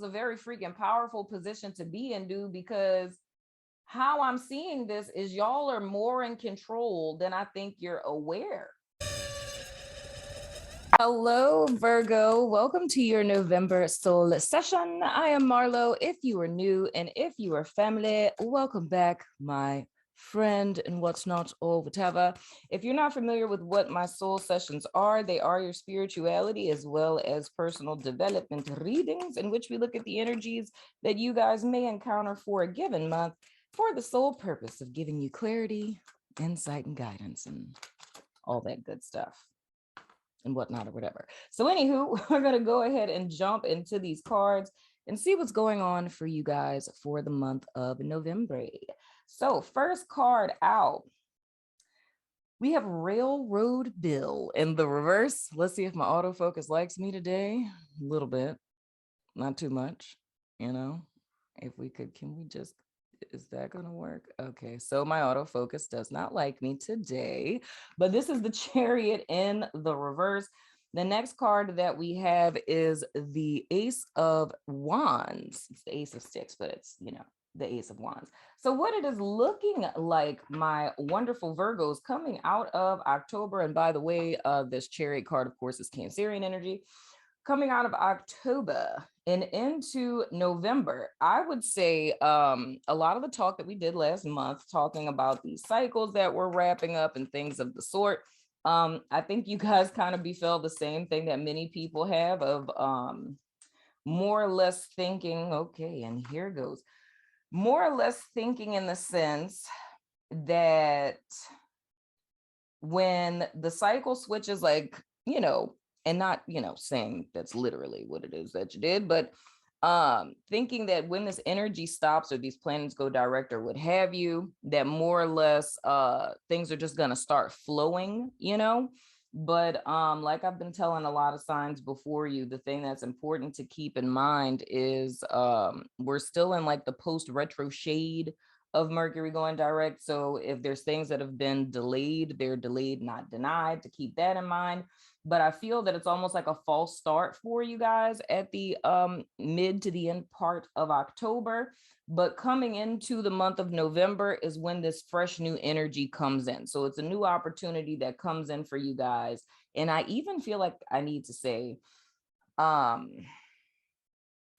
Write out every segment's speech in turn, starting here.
a very freaking powerful position to be in, dude, because how I'm seeing this is y'all are more in control than I think you're aware. Hello, Virgo. Welcome to your November soul session. I am Marlo. If you are new and if you are family, welcome back, my friend, and what's not all whatever. If you're not familiar with what my soul sessions are, they are your spirituality as well as personal development readings in which we look at the energies that you guys may encounter for a given month for the sole purpose of giving you clarity, insight, and guidance and all that good stuff and whatnot or whatever. So anywho, we're going to go ahead and jump into these cards and see what's going on for you guys for the month of November. So first card out, we have Railroad Bill in the reverse. Let's see if my autofocus likes me today. A little bit, not too much, you know. If we could, can we just, is that going to work? Okay, so my autofocus does not like me today, but this is the Chariot in the reverse. The next card that we have is the Ace of Wands. It's the Ace of Sticks, but it's, you know, the Ace of Wands. So what it is looking like, my wonderful Virgos, coming out of October, and by the way, this Chariot card, of course, is Cancerian energy. Coming out of October and into November, I would say a lot of the talk that we did last month, talking about these cycles that we're wrapping up and things of the sort. I think you guys kind of befell the same thing that many people have of more or less thinking, okay, and here goes. More or less thinking in the sense that when the cycle switches, like, you know, and not, you know, saying that's literally what it is that you did, but thinking that when this energy stops or these planets go direct or what have you, that more or less things are just going to start flowing, you know. But like I've been telling a lot of signs before you, the thing that's important to keep in mind is we're still in like the post retro shade of Mercury going direct. So if there's things that have been delayed, they're delayed, not denied, to keep that in mind. But I feel that it's almost like a false start for you guys at the mid to the end part of October. But coming into the month of November is when this fresh new energy comes in. So it's a new opportunity that comes in for you guys. And I even feel like I need to say,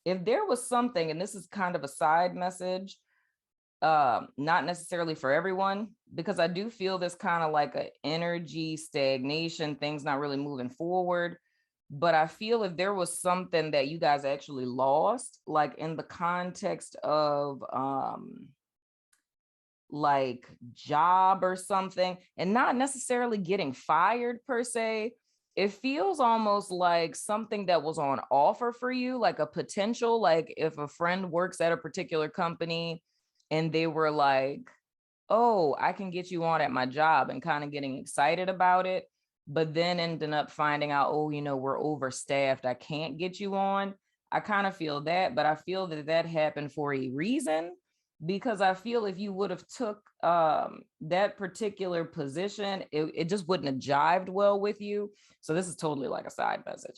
if there was something, and this is kind of a side message, not necessarily for everyone, because I do feel this kind of like a energy stagnation, things not really moving forward. But I feel if there was something that you guys actually lost, like in the context of like job or something, and not necessarily getting fired per se, it feels almost like something that was on offer for you, like a potential, like if a friend works at a particular company and they were like, oh, I can get you on at my job, and kind of getting excited about it, but then ending up finding out, oh, you know, we're overstaffed, I can't get you on. I kind of feel that, but I feel that that happened for a reason, because I feel if you would have took that particular position, it just wouldn't have jived well with you. So this is totally like a side message,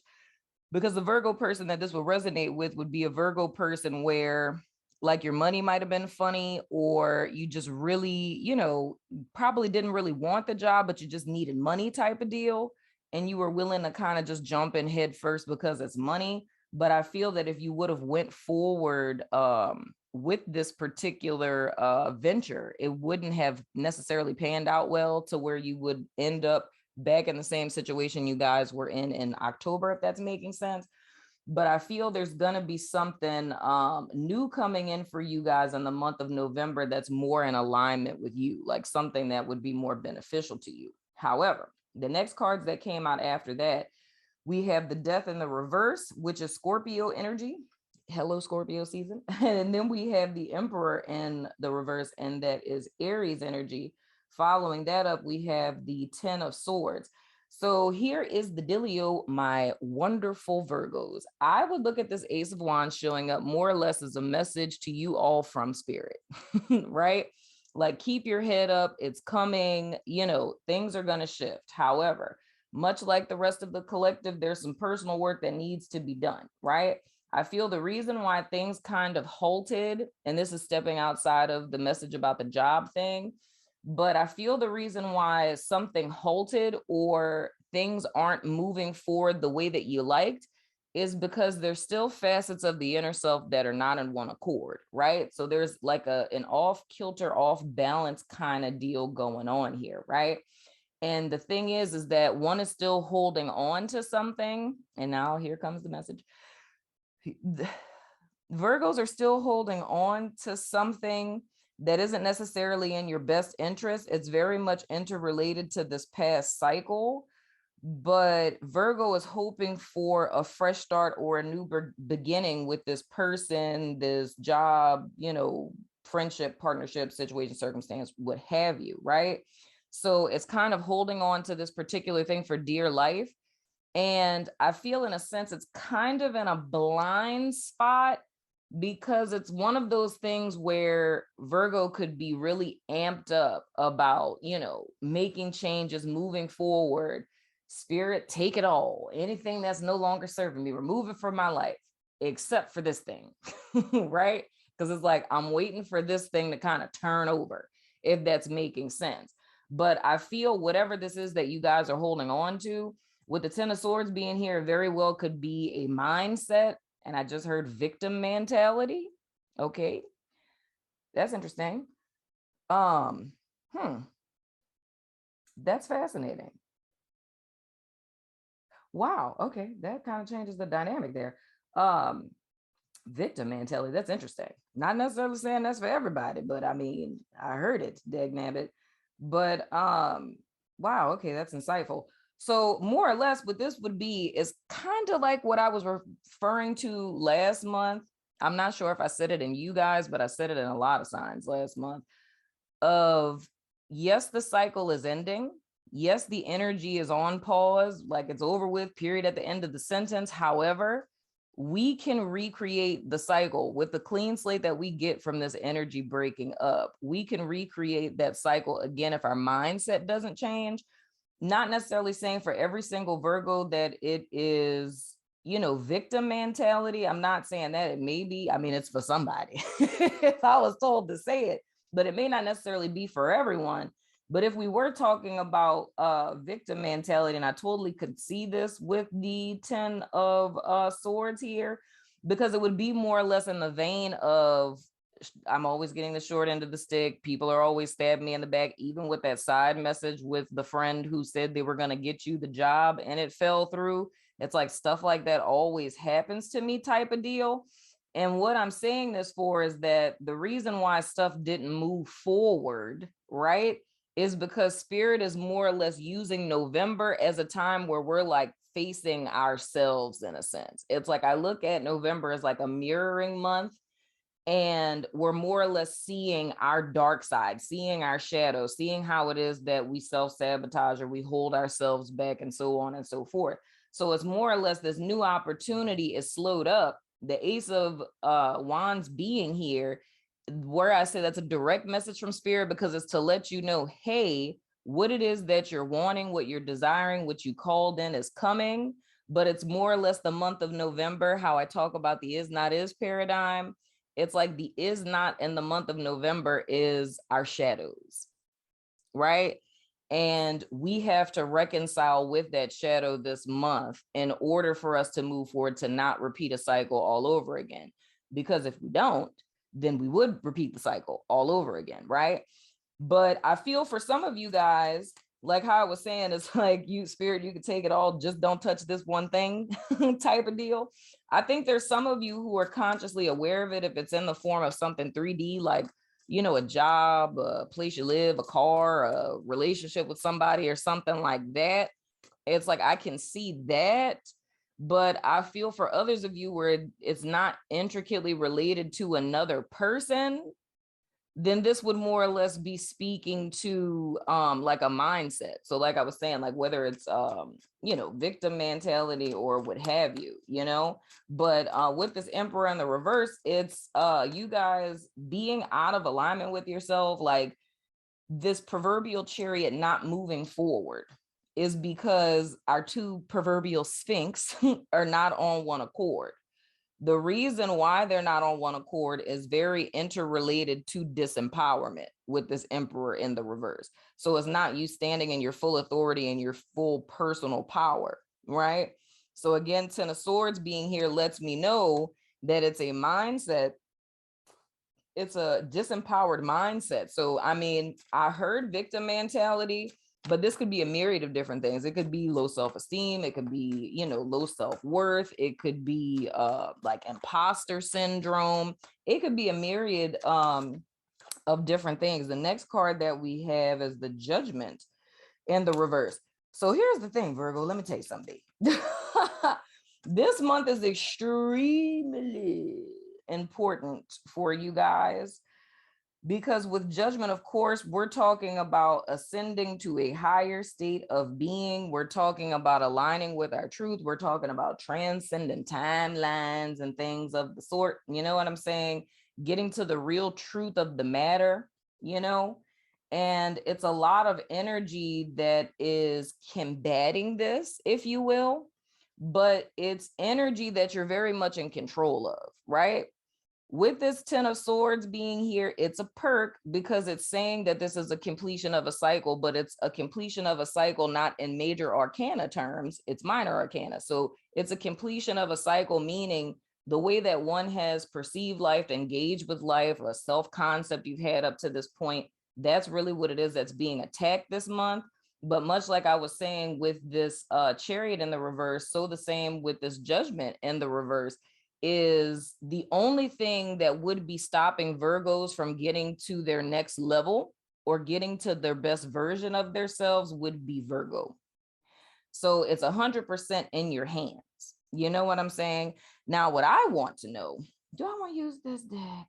because the Virgo person that this would resonate with would be a Virgo person where like your money might have been funny, or you just really, you know, probably didn't really want the job, but you just needed money type of deal. And you were willing to kind of just jump in head first because it's money. But I feel that if you would have went forward with this particular venture, it wouldn't have necessarily panned out well to where you would end up back in the same situation you guys were in October, if that's making sense. But I feel there's going to be something new coming in for you guys in the month of November that's more in alignment with you, like something that would be more beneficial to you. However, the next cards that came out after that, we have the Death in the reverse, which is Scorpio energy. Hello, Scorpio season. And then we have the Emperor in the reverse, and that is Aries energy. Following that up, we have the Ten of Swords. So here is the dealio, my wonderful Virgos. I would look at this Ace of Wands showing up more or less as a message to you all from spirit, right? Like, keep your head up. It's coming, you know, things are going to shift. However, much like the rest of the collective, there's some personal work that needs to be done, right? I feel the reason why things kind of halted, and this is stepping outside of the message about the job thing, but I feel the reason why something halted or things aren't moving forward the way that you liked is because there's still facets of the inner self that are not in one accord, right? So there's like an off kilter, off balance kind of deal going on here, right? And the thing is that one is still holding on to something. And now here comes the message. Virgos are still holding on to something that isn't necessarily in your best interest. It's very much interrelated to this past cycle, but Virgo is hoping for a fresh start or a new beginning with this person, this job, friendship, partnership, situation, circumstance, what have you, right? So it's kind of holding on to this particular thing for dear life. And I feel in a sense, it's kind of in a blind spot because it's one of those things where Virgo could be really amped up about, making changes, moving forward. Spirit, take it all. Anything that's no longer serving me, remove it from my life, except for this thing, right? Because it's like, I'm waiting for this thing to kind of turn over, if that's making sense. But I feel whatever this is that you guys are holding on to, with the Ten of Swords being here, very well could be a mindset. And I just heard victim mentality. Okay. That's interesting. That's fascinating. Wow. Okay. That kind of changes the dynamic there. Victim mentality. That's interesting. Not necessarily saying that's for everybody, but I mean, I heard it, dagnabbit. But wow, okay, that's insightful. So more or less what this would be is kind of like what I was referring to last month. I'm not sure if I said it in you guys, but I said it in a lot of signs last month of, yes, the cycle is ending. Yes, the energy is on pause, like it's over with, period, at the end of the sentence. However, we can recreate the cycle with the clean slate that we get from this energy breaking up. We can recreate that cycle again if our mindset doesn't change. Not necessarily saying for every single Virgo that it is, victim mentality. I'm not saying that. It may be, I mean, it's for somebody. If I was told to say it, but it may not necessarily be for everyone. But if we were talking about victim mentality, and I totally could see this with the 10 of swords here, because it would be more or less in the vein of, I'm always getting the short end of the stick. People are always stabbing me in the back, even with that side message with the friend who said they were going to get you the job and it fell through. It's like stuff like that always happens to me type of deal. And what I'm saying this for is that the reason why stuff didn't move forward, right, is because Spirit is more or less using November as a time where we're like facing ourselves in a sense. It's like I look at November as like a mirroring month, and we're more or less seeing our dark side, seeing our shadow, seeing how it is that we self-sabotage or we hold ourselves back and so on and so forth. So it's more or less this new opportunity is slowed up. The Ace of Wands being here, where I say that's a direct message from Spirit, because it's to let you know, hey, what it is that you're wanting, what you're desiring, what you called in is coming. But it's more or less the month of November, how I talk about the is not is paradigm. It's like the is not in the month of November is our shadows, right? And we have to reconcile with that shadow this month in order for us to move forward, to not repeat a cycle all over again. Because if we don't, then we would repeat the cycle all over again, right? But I feel for some of you guys, like how I was saying, it's like, you Spirit, you can take it all, just don't touch this one thing type of deal. I think there's some of you who are consciously aware of it, if it's in the form of something 3D, like, a job, a place you live, a car, a relationship with somebody or something like that. It's like, I can see that. But I feel for others of you where it's not intricately related to another person, then this would more or less be speaking to like a mindset. So like I was saying, like whether it's victim mentality or what have you. But with this Emperor in the reverse, it's you guys being out of alignment with yourself, like this proverbial chariot not moving forward is because our two proverbial sphinx are not on one accord. The reason why they're not on one accord is very interrelated to disempowerment with this Emperor in the reverse. So it's not you standing in your full authority and your full personal power, right? So again, Ten of Swords being here lets me know that it's a mindset. It's a disempowered mindset. So, I mean, I heard victim mentality, but this could be a myriad of different things. It could be low self-esteem. It could be, low self-worth. It could be like imposter syndrome. It could be a myriad of different things. The next card that we have is the Judgment in the reverse. So here's the thing, Virgo, let me tell you something. This month is extremely important for you guys, because with Judgment, of course, we're talking about ascending to a higher state of being. We're talking about aligning with our truth. We're talking about transcending timelines and things of the sort. You know what I'm saying? Getting to the real truth of the matter, and it's a lot of energy that is combating this, if you will, but it's energy that you're very much in control of, right? With this Ten of Swords being here, it's a perk because it's saying that this is a completion of a cycle, but it's a completion of a cycle not in major arcana terms, it's minor arcana. So it's a completion of a cycle, meaning the way that one has perceived life, engaged with life, a self-concept you've had up to this point, that's really what it is that's being attacked this month. But much like I was saying with this Chariot in the reverse, so the same with this Judgment in the reverse, is the only thing that would be stopping Virgos from getting to their next level or getting to their best version of themselves would be Virgo. So it's 100% in your hands. You know what I'm saying? Now, what I want to know, do I want to use this deck?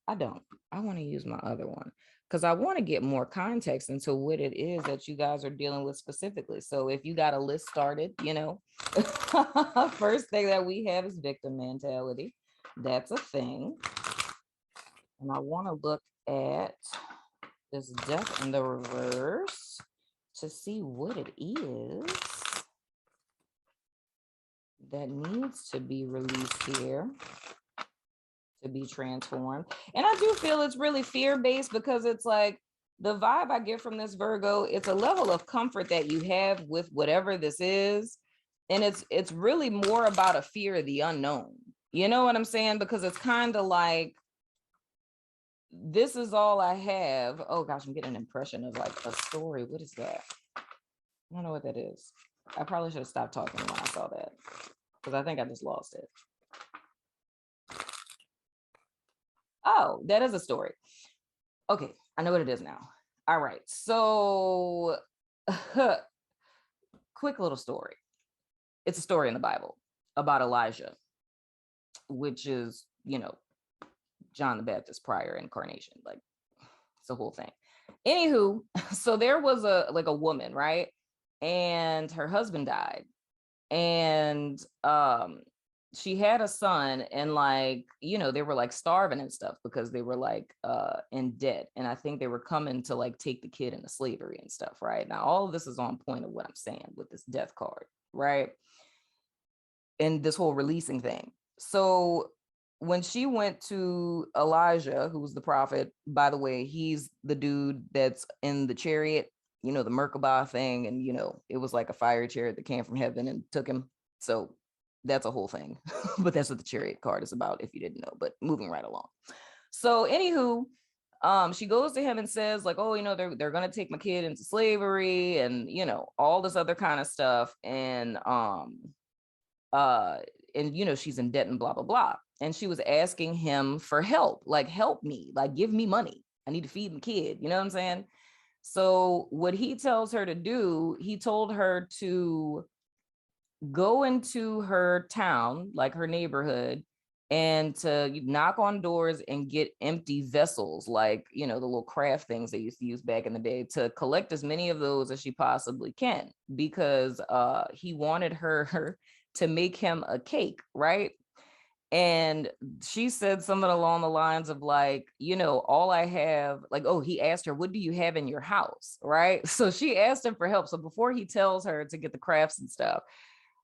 I don't. I want to use my other one because I want to get more context into what it is that you guys are dealing with specifically. So if you got a list started, first thing that we have is victim mentality. That's a thing. And I want to look at this death in the reverse to see what it is that needs to be released here to be transformed. And I do feel it's really fear-based because it's like the vibe I get from this Virgo, it's a level of comfort that you have with whatever this is. And it's really more about a fear of the unknown. You know what I'm saying? Because it's kind of like, this is all I have. Oh gosh, I'm getting an impression of like a story. What is that? I don't know what that is. I probably should have stopped talking when I saw that because I think I just lost it. Oh, that is a story. Okay, I know what it is now. All right, so quick little story. It's a story in the Bible about Elijah, which is, John the Baptist's prior incarnation. Like, it's a whole thing. Anywho, so there was a woman, right? And her husband died. And she had a son, and they were like starving and stuff because they were like in debt. And I think they were coming to like take the kid into slavery and stuff, right? Now, all of this is on point of what I'm saying with this death card, right? And this whole releasing thing. So when she went to Elijah, who's the prophet, by the way, he's the dude that's in the chariot, the Merkabah thing. And, it was like a fire chariot that came from heaven and took him. So that's a whole thing, but that's what the chariot card is about, if you didn't know, but moving right along. So anywho, she goes to him and says like, oh, they're going to take my kid into slavery and, all this other kind of stuff. And she's in debt and blah, blah, blah. And she was asking him for help, like, help me, like, give me money. I need to feed my kid. You know what I'm saying? So what he tells her to do, he told her to go into her town, like her neighborhood, and to knock on doors and get empty vessels, like, the little craft things they used to use back in the day, to collect as many of those as she possibly can, because he wanted her to make him a cake, right? And she said something along the lines of like, all I have, like, oh, he asked her, what do you have in your house? Right. So she asked him for help. So before he tells her to get the crafts and stuff,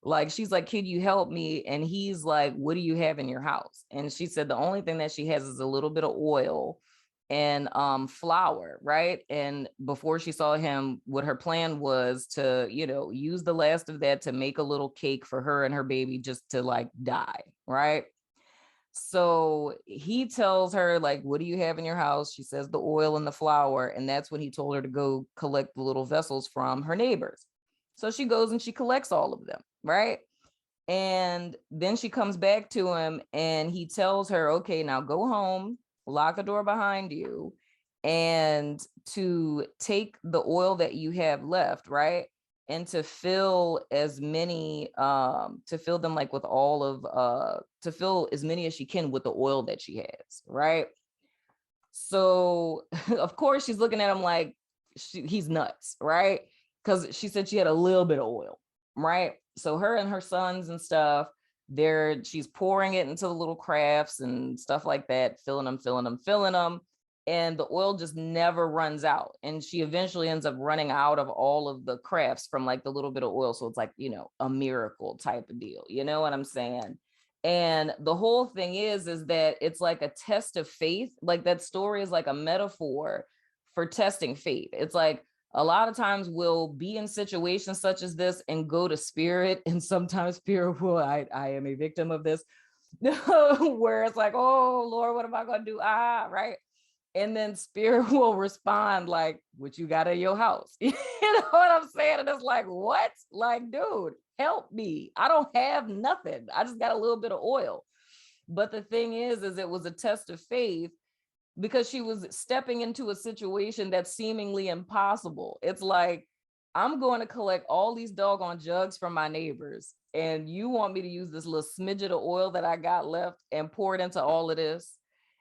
Like, she's like, can you help me? And he's like, what do you have in your house? And she said the only thing that she has is a little bit of oil and flour, right? And before she saw him, what her plan was to, use the last of that to make a little cake for her and her baby just to like die, right? So he tells her, like, what do you have in your house? She says the oil and the flour. And that's when he told her to go collect the little vessels from her neighbors. So she goes and she collects all of them, right? And then she comes back to him and he tells her, okay, now go home, lock the door behind you, and to take the oil that you have left, right? And to fill as many, to fill them like with all of, to fill as many as she can with the oil that she has, right? So of course she's looking at him like he's nuts, right? Because she said she had a little bit of oil, right? So her and her sons and stuff, she's pouring it into the little crafts and stuff like that, filling them. And the oil just never runs out. And she eventually ends up running out of all of the crafts from like the little bit of oil. So it's like, a miracle type of deal. You know what I'm saying? And the whole thing is that it's like a test of faith. Like, that story is like a metaphor for testing faith. It's like, a lot of times we'll be in situations such as this and go to spirit, and sometimes spirit will, I am a victim of this, where it's like, oh Lord, what am I going to do? Right. And then spirit will respond like, what you got in your house? You know what I'm saying? And it's like, what? Like, dude, help me. I don't have nothing. I just got a little bit of oil. But the thing is it was a test of faith, because she was stepping into a situation that's seemingly impossible. It's like, I'm going to collect all these doggone jugs from my neighbors, and you want me to use this little smidget of oil that I got left and pour it into all of this?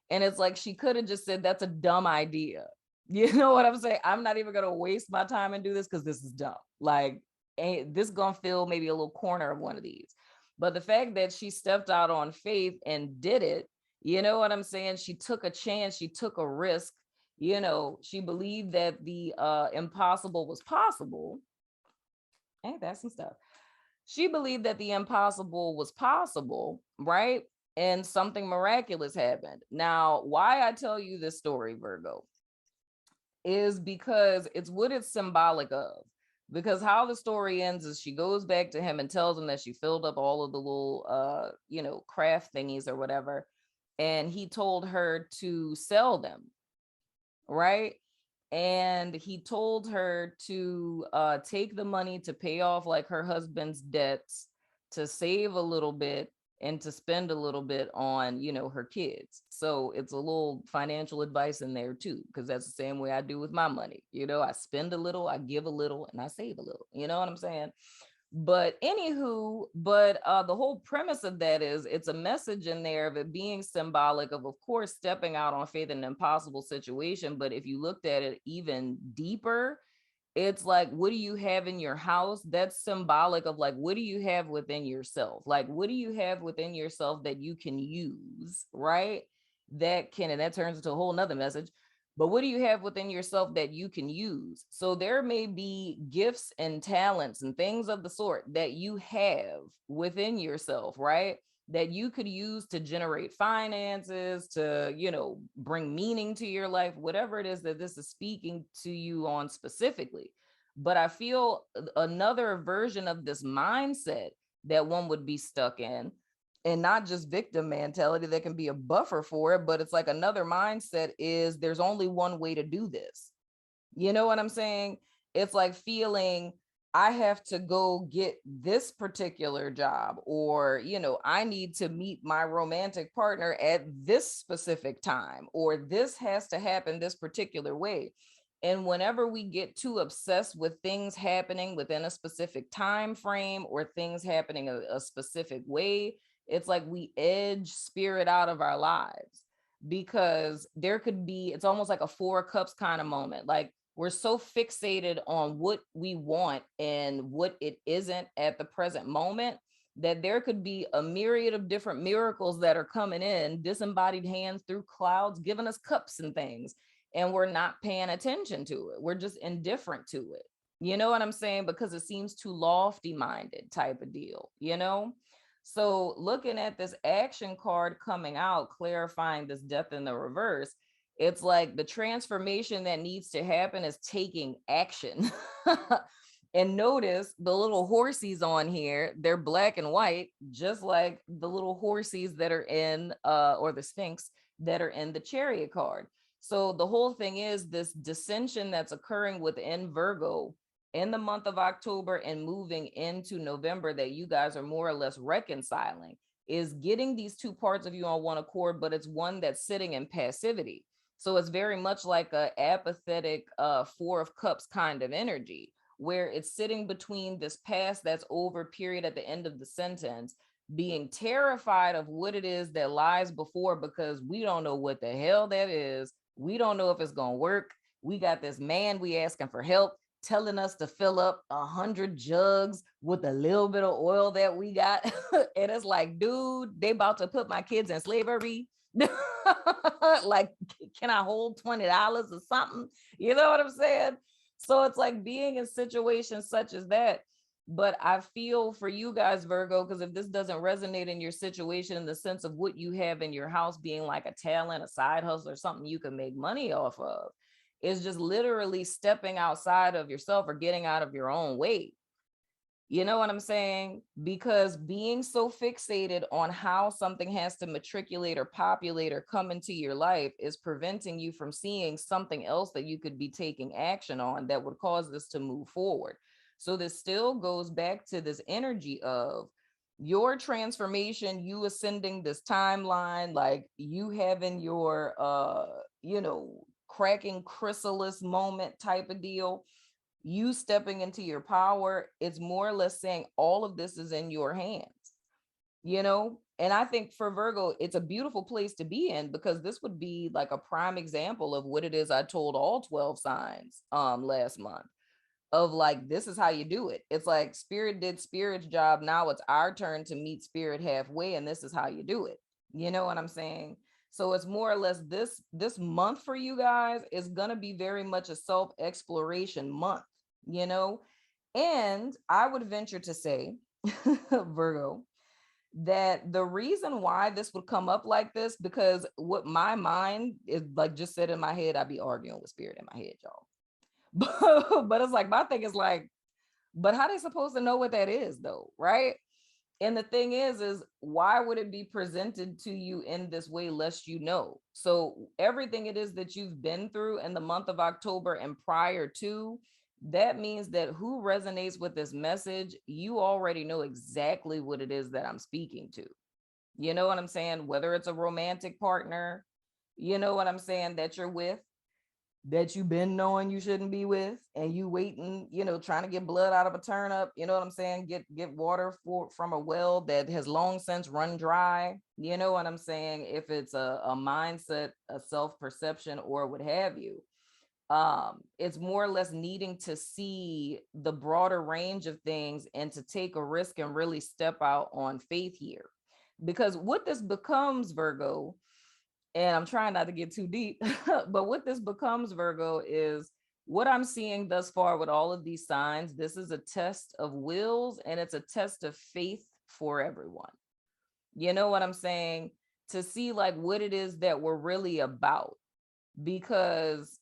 And it's like, she could have just said, that's a dumb idea. You know what I'm saying? I'm not even going to waste my time and do this because this is dumb. Like, this is going to fill maybe a little corner of one of these. But the fact that she stepped out on faith and did it, you know what I'm saying? She took a chance. She took a risk. She believed that the impossible was possible. Ain't that some stuff? She believed that the impossible was possible, right? And something miraculous happened. Now, why I tell you this story, Virgo, is because it's what it's symbolic of. Because how the story ends is she goes back to him and tells him that she filled up all of the little, craft thingies or whatever. And he told her to sell them, right? And he told her to take the money to pay off like her husband's debts, to save a little bit, and to spend a little bit on, her kids. So it's a little financial advice in there too, because that's the same way I do with my money. I spend a little, I give a little, and I save a little. You know what I'm saying? But anywho, the whole premise of that is it's a message in there of it being symbolic of course, stepping out on faith in an impossible situation. But if you looked at it even deeper, it's like, what do you have in your house? That's symbolic of like, what do you have within yourself? Like, what do you have within yourself that you can use, right? And that turns into a whole nother message. But what do you have within yourself that you can use? So there may be gifts and talents and things of the sort that you have within yourself, right? That you could use to generate finances, to, bring meaning to your life, whatever it is that this is speaking to you on specifically. But I feel another version of this mindset that one would be stuck in, and not just victim mentality that can be a buffer for it, but it's like another mindset is there's only one way to do this. You know what I'm saying? It's like feeling I have to go get this particular job, or, I need to meet my romantic partner at this specific time, or this has to happen this particular way. And whenever we get too obsessed with things happening within a specific time frame, or things happening a specific way, it's like we edge spirit out of our lives, because it's almost like a Four of Cups kind of moment. Like, we're so fixated on what we want and what it isn't at the present moment, that there could be a myriad of different miracles that are coming in, disembodied hands through clouds, giving us cups and things. And we're not paying attention to it. We're just indifferent to it. You know what I'm saying? Because it seems too lofty minded type of deal, you know? So looking at this action card coming out, clarifying this death in the reverse, it's like the transformation that needs to happen is taking action. And notice the little horsies on here, they're black and white, just like the little horsies that are in, or the Sphinx that are in the Chariot card. So the whole thing is this dissension that's occurring within Virgo in the month of October and moving into November, that you guys are more or less reconciling, is getting these two parts of you on one accord, but it's one that's sitting in passivity. So it's very much like a apathetic Four of Cups kind of energy, where it's sitting between this past that's over period at the end of the sentence, being terrified of what it is that lies before, because we don't know what the hell that is. We don't know if it's going to work. We got this man, we asking for help, telling us to fill up 100 jugs with a little bit of oil that we got. And it's like, dude, they about to put my kids in slavery. Like, can I hold $20 or something? You know what I'm saying? So it's like being in situations such as that. But I feel for you guys, Virgo, because if this doesn't resonate in your situation in the sense of what you have in your house being like a talent, a side hustle, or something you can make money off of, is just literally stepping outside of yourself or getting out of your own way. You know what I'm saying? Because being so fixated on how something has to matriculate or populate or come into your life is preventing you from seeing something else that you could be taking action on that would cause this to move forward. So this still goes back to this energy of your transformation, you ascending this timeline, like you having your, cracking chrysalis moment type of deal, you stepping into your power. It's more or less saying all of this is in your hands, you know? And I think for Virgo, it's a beautiful place to be in, because this would be like a prime example of what it is I told all 12 signs last month, of like, this is how you do it. It's like spirit did spirit's job. Now it's our turn to meet spirit halfway, and this is how you do it. You know what I'm saying? So it's more or less this month for you guys is going to be very much a self-exploration month, you know? And I would venture to say, Virgo, that the reason why this would come up like this, because what my mind is like just said in my head, I'd be arguing with spirit in my head, y'all. But it's like, my thing is like, but how they supposed to know what that is though, right? And the thing is why would it be presented to you in this way lest you know? So everything it is that you've been through in the month of October and prior to, that means that who resonates with this message, you already know exactly what it is that I'm speaking to. You know what I'm saying? Whether it's a romantic partner, you know what I'm saying, that you're with, that you've been knowing you shouldn't be with, and you waiting, trying to get blood out of a turnip, you know what I'm saying, get water from a well that has long since run dry, you know what I'm saying, if it's a mindset, a self-perception, or what have you. It's more or less needing to see the broader range of things and to take a risk and really step out on faith here. Because what this becomes, Virgo, and I'm trying not to get too deep, but what this becomes, Virgo, is what I'm seeing thus far with all of these signs. This is a test of wills, and it's a test of faith for everyone. You know what I'm saying? To see like what it is that we're really about. Because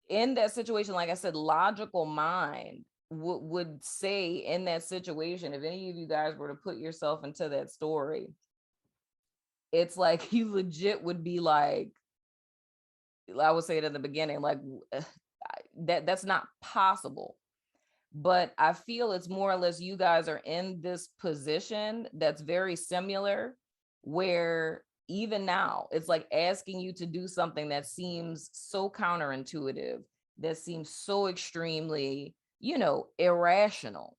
in that situation, like I said, logical mind would say in that situation, if any of you guys were to put yourself into that story, it's like you legit would be like, I would say it in the beginning, like that's not possible. But I feel it's more or less you guys are in this position that's very similar, where even now it's like asking you to do something that seems so counterintuitive, that seems so extremely, irrational,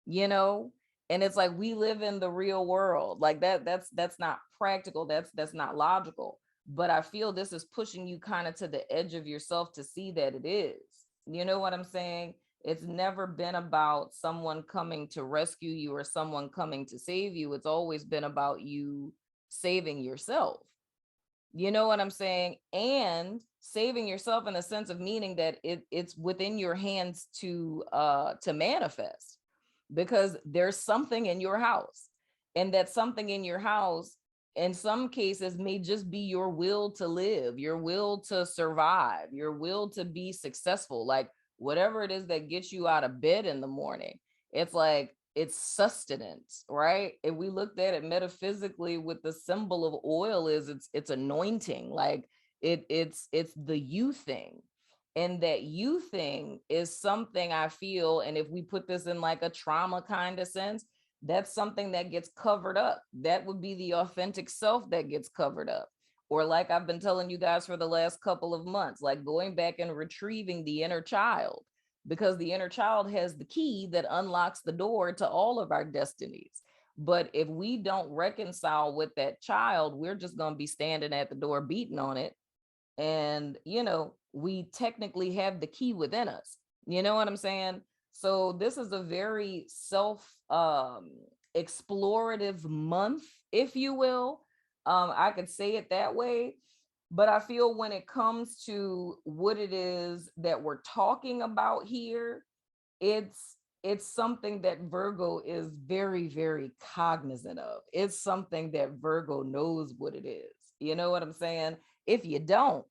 you know? And it's like, we live in the real world. Like that's not practical. That's not logical. But I feel this is pushing you kind of to the edge of yourself to see that it is. You know what I'm saying? It's never been about someone coming to rescue you or someone coming to save you. It's always been about you saving yourself. You know what I'm saying? And saving yourself in the sense of meaning that it's within your hands to manifest, because there's something in your house, and that something in your house in some cases may just be your will to live, your will to survive, your will to be successful, like whatever it is that gets you out of bed in the morning. It's like it's sustenance, right? If we looked at it metaphysically, with the symbol of oil is it's anointing, like it's the you thing. And that you thing is something I feel, and if we put this in like a trauma kind of sense, that's something that gets covered up. That would be the authentic self that gets covered up. Or like I've been telling you guys for the last couple of months, like going back and retrieving the inner child, because the inner child has the key that unlocks the door to all of our destinies. But if we don't reconcile with that child, we're just going to be standing at the door beating on it. And, we technically have the key within us. You know what I'm saying? So this is a very self explorative month, if you will. I could say it that way. But I feel when it comes to what it is that we're talking about here, it's something that Virgo is very, very cognizant of. It's something that Virgo knows what it is. You know what I'm saying? If you don't,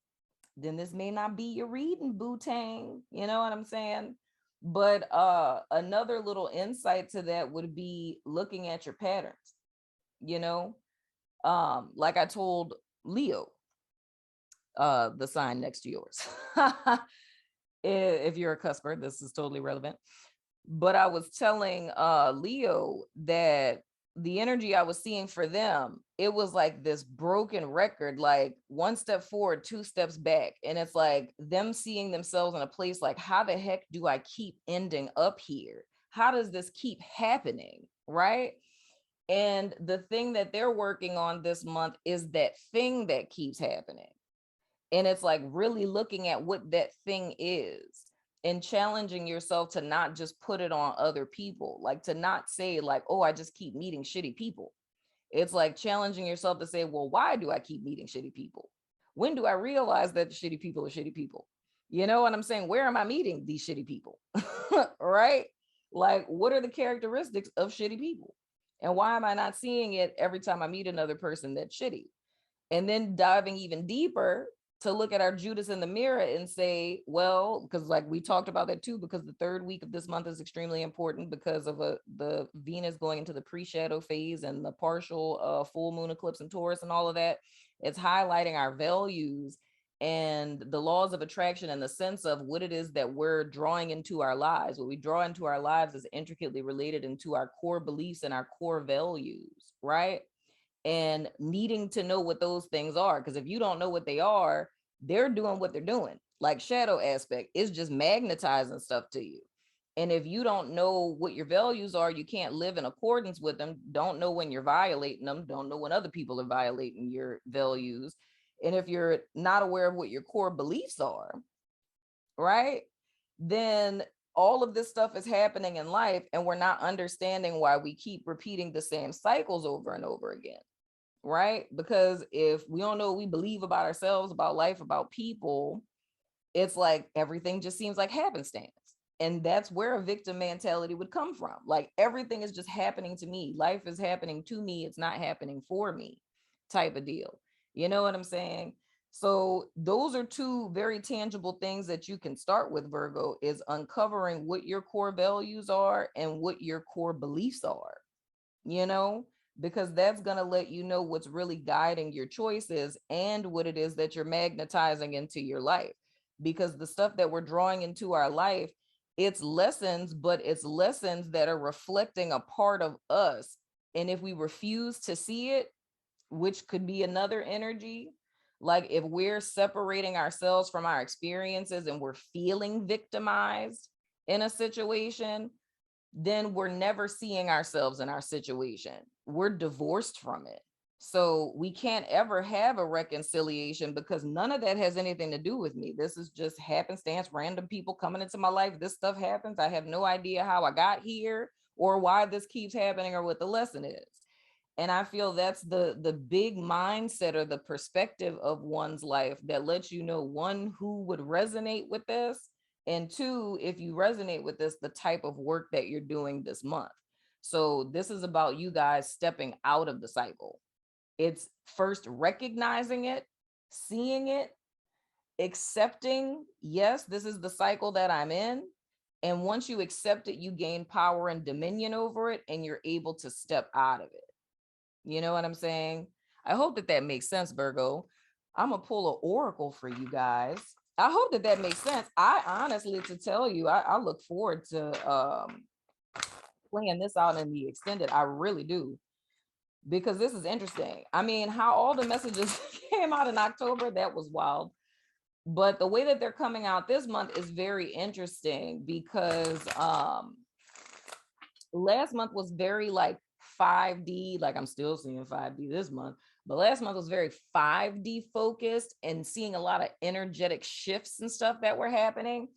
then this may not be your reading, boo-tang. You know what I'm saying? But another little insight to that would be looking at your patterns, you know? Like I told Leo, the sign next to yours. If you're a cusper, this is totally relevant. But I was telling Leo that the energy I was seeing for them, it was like this broken record, like one step forward, two steps back. And it's like them seeing themselves in a place like, how the heck do I keep ending up here? How does this keep happening? Right. And the thing that they're working on this month is that thing that keeps happening. And it's like really looking at what that thing is and challenging yourself to not just put it on other people, like to not say like, oh, I just keep meeting shitty people. It's like challenging yourself to say, well, why do I keep meeting shitty people? When do I realize that shitty people are shitty people? You know what I'm saying? Where am I meeting these shitty people? Right? Like, what are the characteristics of shitty people? And why am I not seeing it every time I meet another person that's shitty? And then diving even deeper to look at our Judas in the mirror and say, well, because like we talked about that too, because the third week of this month is extremely important because of the Venus going into the pre-shadow phase and the partial full moon eclipse in Taurus and all of that. It's highlighting our values and the laws of attraction and the sense of what it is that we're drawing into our lives. What we draw into our lives is intricately related into our core beliefs and our core values, right? And needing to know what those things are. Because if you don't know what they are, they're doing what they're doing. Like shadow aspect is just magnetizing stuff to you. And if you don't know what your values are, you can't live in accordance with them. Don't know when you're violating them. Don't know when other people are violating your values. And if you're not aware of what your core beliefs are, right, then all of this stuff is happening in life and we're not understanding why we keep repeating the same cycles over and over again. Right? Because if we don't know what we believe about ourselves, about life, about people, it's like everything just seems like happenstance. And that's where a victim mentality would come from. Like everything is just happening to me. Life is happening to me. It's not happening for me, type of deal. You know what I'm saying? So those are two very tangible things that you can start with, Virgo, is uncovering what your core values are and what your core beliefs are, you know, because that's going to let you know what's really guiding your choices and what it is that you're magnetizing into your life. Because the stuff that we're drawing into our life, it's lessons, but it's lessons that are reflecting a part of us. And if we refuse to see it, which could be another energy, like if we're separating ourselves from our experiences and we're feeling victimized in a situation, then we're never seeing ourselves in our situation. We're divorced from it. So we can't ever have a reconciliation because none of that has anything to do with me. This is just happenstance, random people coming into my life. This stuff happens. I have no idea how I got here or why this keeps happening or what the lesson is. And I feel that's the big mindset or the perspective of one's life that lets you know, one, who would resonate with this, and two, if you resonate with this, the type of work that you're doing this month. So this is about you guys stepping out of the cycle. It's first recognizing it, seeing it, accepting, yes, this is the cycle that I'm in. And once you accept it, you gain power and dominion over it, and you're able to step out of it. You know what I'm saying? I hope that that makes sense, Virgo. I'm gonna pull an oracle for you guys. I hope that that makes sense. I honestly, to tell you, I look forward to playing this out in the extended. I really do, because this is interesting. I mean, how all the messages came out in October, that was wild. But the way that they're coming out this month is very interesting, because last month was very like 5D, like I'm still seeing 5D this month, but last month was very 5D focused and seeing a lot of energetic shifts and stuff that were happening.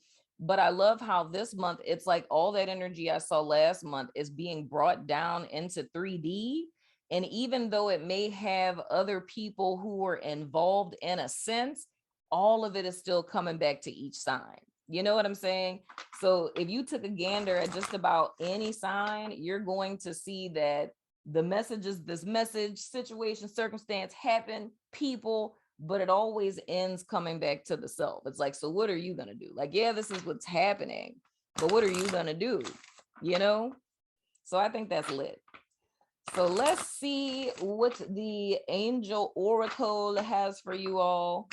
But I love how this month, it's like all that energy I saw last month is being brought down into 3D. And even though it may have other people who were involved in a sense, all of it is still coming back to each sign. You know what I'm saying? So if you took a gander at just about any sign, you're going to see that the messages, this message, situation, circumstance, happen, people, but it always ends coming back to the self. It's like, so what are you going to do? Like, yeah, this is what's happening, but what are you going to do? You know? So I think that's lit. So let's see what the angel oracle has for you all.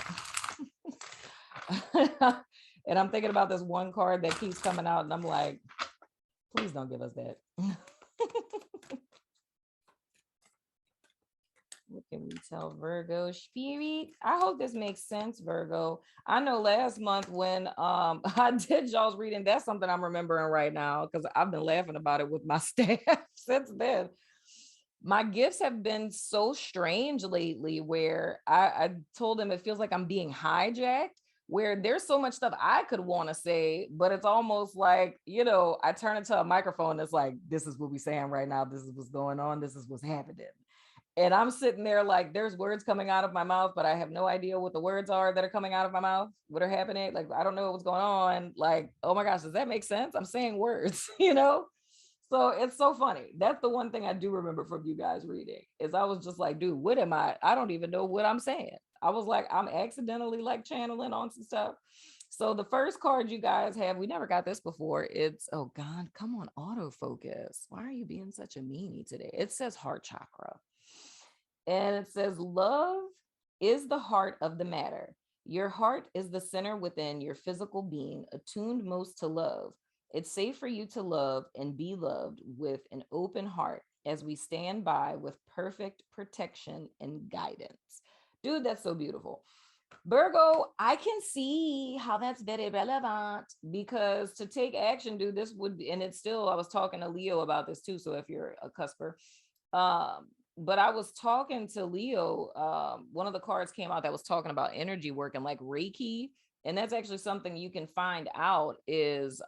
And I'm thinking about this one card that keeps coming out, and I'm like, please don't give us that. What can we tell Virgo spirit? I hope this makes sense, Virgo. I know last month when I did y'all's reading, that's something I'm remembering right now, because I've been laughing about it with my staff since then. My gifts have been so strange lately, where I told them it feels like I'm being hijacked, where there's so much stuff I could want to say, but it's almost like, you know, I turn into a microphone. It's like, this is what we're saying right now. This is what's going on. This is what's happening. And I'm sitting there like, there's words coming out of my mouth, but I have no idea what the words are that are coming out of my mouth, what are happening. Like, I don't know what's going on. Like, oh my gosh, does that make sense? I'm saying words, you know? So it's so funny. That's the one thing I do remember from you guys reading, is I was just like, dude, what am I? I don't even know what I'm saying. I was like, I'm accidentally like channeling on some stuff. So the first card you guys have, we never got this before. It's, oh God, come on, autofocus. Why are you being such a meanie today? It says heart chakra. And it says, love is the heart of the matter. Your heart is the center within your physical being, attuned most to love. It's safe for you to love and be loved with an open heart as we stand by with perfect protection and guidance. Dude, that's so beautiful. Virgo, I can see how that's very relevant, because to take action, dude, this would be, and it's still, I was talking to Leo about this too. So if you're a cusper, but I was talking to Leo, one of the cards came out that was talking about energy work and like Reiki. And that's actually something you can find out is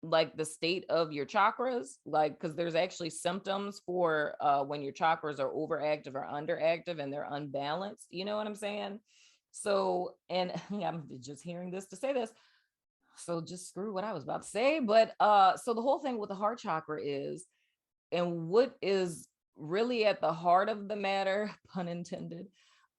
like the state of your chakras, like, because there's actually symptoms for when your chakras are overactive or underactive and they're unbalanced. You know what I'm saying? So, and I'm just hearing this to say this. So just screw what I was about to say. But so the whole thing with the heart chakra is, and what is really at the heart of the matter, pun intended,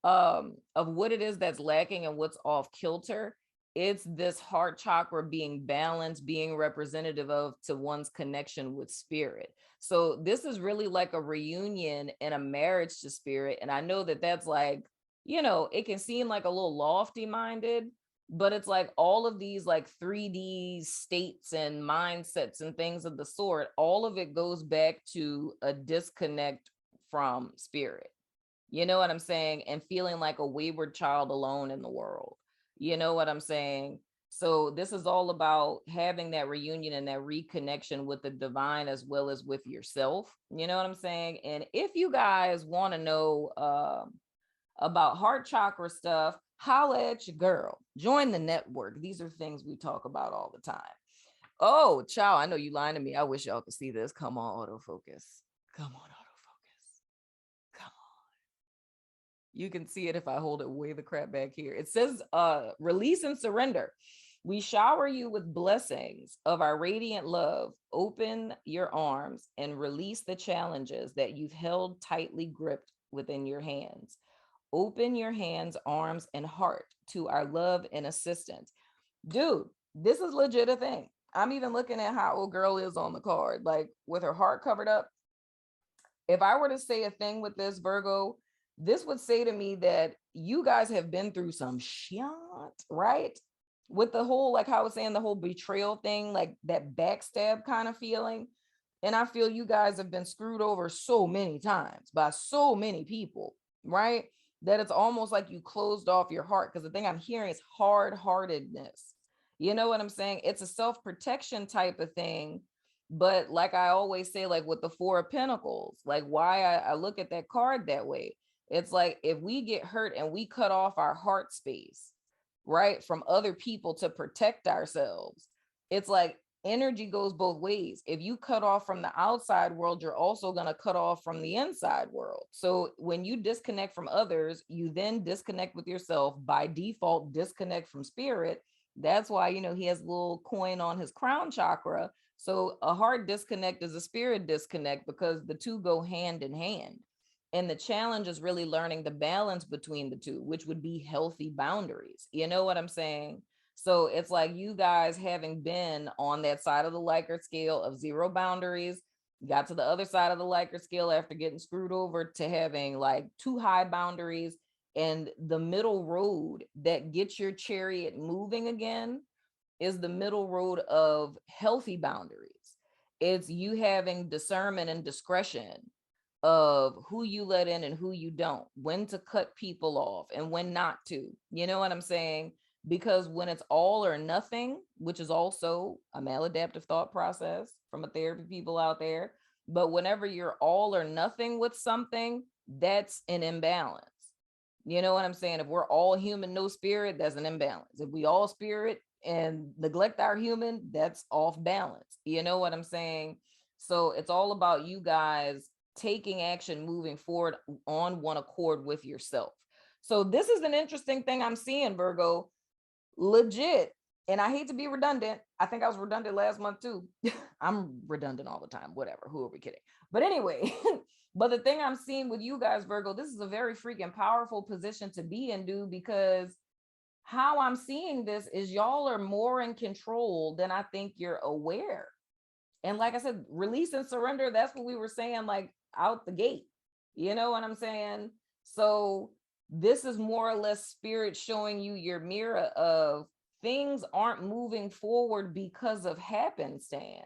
of what it is that's lacking and what's off kilter, it's this heart chakra being balanced, being representative of to one's connection with spirit. So this is really like a reunion and a marriage to spirit. And I know that that's like, you know, it can seem like a little lofty minded, but it's like all of these like 3D states and mindsets and things of the sort, all of it goes back to a disconnect from spirit. You know what I'm saying? And feeling like a wayward child alone in the world. You know what I'm saying? So this is all about having that reunion and that reconnection with the divine as well as with yourself. You know what I'm saying? And if you guys want to know about heart chakra stuff, holla at your girl. Join the network. These are things we talk about all the time. Oh, child, I know you lying to me. I wish y'all could see this. Come on, autofocus. Come on, autofocus. You can see it if I hold it way the crap back here. It says, release and surrender. We shower you with blessings of our radiant love. Open your arms and release the challenges that you've held tightly gripped within your hands. Open your hands, arms, and heart to our love and assistance. Dude, this is legit a thing. I'm even looking at how old girl is on the card, like with her heart covered up. If I were to say a thing with this, Virgo, this would say to me that you guys have been through some shit, right? With the whole, like how I was saying, the whole betrayal thing, like that backstab kind of feeling. And I feel you guys have been screwed over so many times by so many people, right? That it's almost like you closed off your heart. Because the thing I'm hearing is hard-heartedness. You know what I'm saying? It's a self-protection type of thing. But like I always say, like with the Four of Pentacles, like why I look at that card that way. It's like if we get hurt and we cut off our heart space, right, from other people to protect ourselves, it's like energy goes both ways. If you cut off from the outside world, you're also going to cut off from the inside world. So when you disconnect from others, you then disconnect with yourself, by default, disconnect from spirit. That's why, you know, he has a little coin on his crown chakra. So a heart disconnect is a spirit disconnect because the two go hand in hand. And the challenge is really learning the balance between the two, which would be healthy boundaries. You know what I'm saying? So it's like you guys having been on that side of the Likert scale of zero boundaries, got to the other side of the Likert scale after getting screwed over to having like too high boundaries, and the middle road that gets your chariot moving again is the middle road of healthy boundaries. It's you having discernment and discretion of who you let in and who you don't, when to cut people off and when not to. You know what I'm saying? Because when it's all or nothing, which is also a maladaptive thought process from a therapy people out there, but whenever you're all or nothing with something, that's an imbalance. You know what I'm saying? If we're all human, no spirit, that's an imbalance. If we all spirit and neglect our human, that's off balance. You know what I'm saying? So it's all about you guys taking action, moving forward on one accord with yourself. So this is an interesting thing I'm seeing, Virgo. Legit. And I hate to be redundant. I think I was redundant last month too. I'm redundant all the time. Whatever. Who are we kidding? But anyway, but the thing I'm seeing with you guys, Virgo, this is a very freaking powerful position to be in, dude, because how I'm seeing this is y'all are more in control than I think you're aware. And like I said, release and surrender, that's what we were saying, like out the gate. You know what I'm saying? So this is more or less spirit showing you your mirror of things aren't moving forward because of happenstance.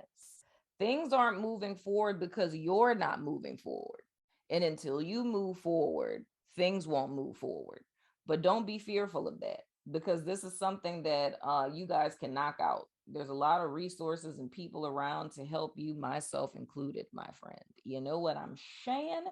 Things aren't moving forward because you're not moving forward. And until you move forward, things won't move forward. But don't be fearful of that, because this is something that you guys can knock out. There's a lot of resources and people around to help you, myself included, my friend. You know what I'm saying?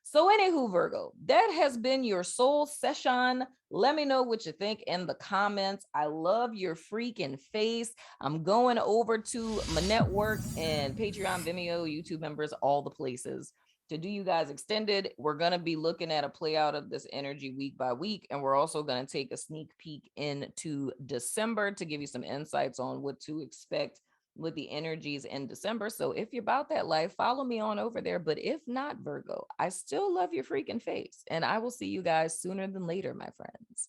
So anywho, Virgo, that has been your soul session. Let me know what you think in the comments. I love your freaking face. I'm going over to my network and Patreon, Vimeo, YouTube members, all the places to do you guys extended. We're going to be looking at a play out of this energy week by week. And we're also going to take a sneak peek into December to give you some insights on what to expect with the energies in December. So if you're about that life, follow me on over there. But if not, Virgo, I still love your freaking face. And I will see you guys sooner than later, my friends.